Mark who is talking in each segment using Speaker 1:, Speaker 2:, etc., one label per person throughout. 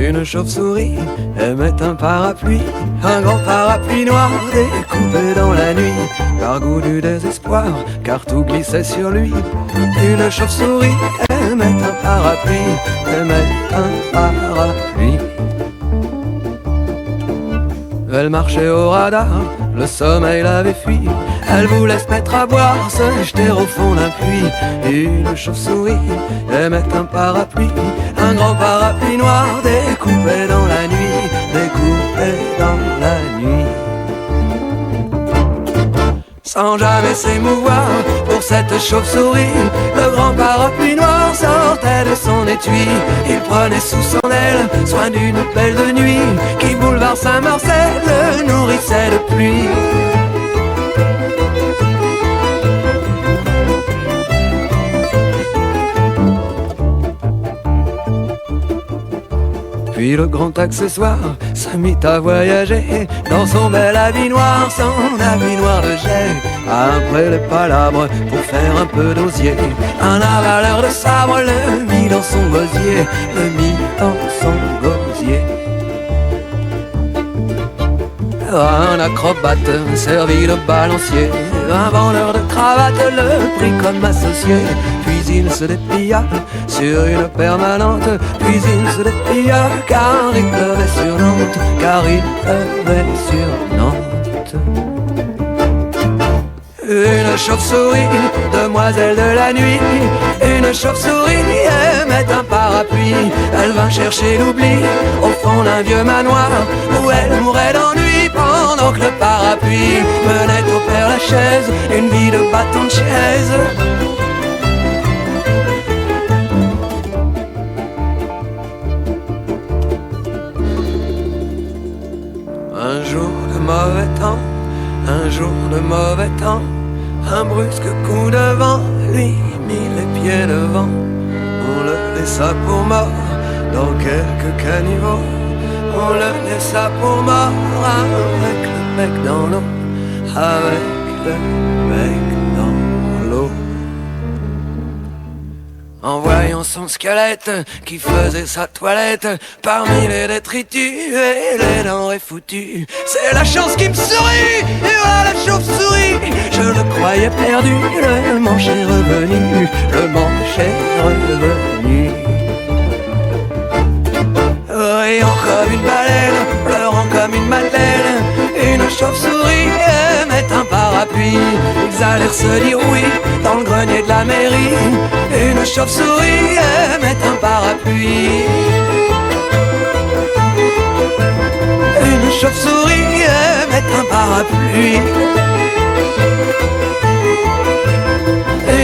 Speaker 1: Une chauve-souris aimait un parapluie, un grand parapluie noir découpé dans la nuit, par goût du désespoir, car tout glissait sur lui. Une chauve-souris aimait un parapluie, aimait un parapluie. Elle marchait au radar, le sommeil l'avait fui. Elle voulait se mettre à boire, se jeter au fond d'un puits. Et une chauve-souris aimait un parapluie, un grand parapluie noir découpé dans la nuit, découpé dans la nuit. Sans jamais s'émouvoir pour cette chauve-souris, le grand parapluie noir sortait de son étui. Il prenait sous son aile soin d'une belle de nuit qui, boulevard Saint-Marcel, le nourrissait de pluie. Puis le grand accessoire se mit à voyager dans son bel habit noir, son habit noir de jet. Après les palabres pour faire un peu d'osier, un avaleur de sabre le mit dans son gosier, le mit dans son gosier. Un acrobate servi de balancier, un vendeur de cravates le prit comme associé. Puis il se déplia sur une permanente, puis il se déplia car il pleuvait sur Nantes, car il pleuvait sur Nantes. Une chauve-souris, demoiselle de la nuit, une chauve-souris aimait un parapluie. Elle vint chercher l'oubli au fond d'un vieux manoir où elle mourait d'ennui pendant que le parapluie menait au Père Lachaise une vie de bâton de chaise. Un jour de mauvais temps, un jour de mauvais temps, un brusque coup de vent lui mit les pieds devant. On le laissa pour mort dans quelques caniveaux, on le laissa pour mort avec le bec dans l'eau, avec le bec dans l'eau. En voyant son squelette qui faisait sa toilette parmi les détritus et les denrées foutues, c'est la chance qui me sourit, et voilà la chauve-souris. Je le croyais perdu, le manche est revenu, le manche est revenu. Riant comme une baleine, pleurant comme une madeleine, une chauve-souris aimait un parapluie. Ils allèrent se dire oui dans le grenier de la mairie. Une chauve-souris aimait un parapluie. Une chauve-souris aimait un parapluie.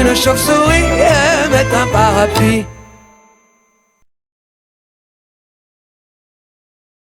Speaker 1: Une chauve-souris aimait un parapluie.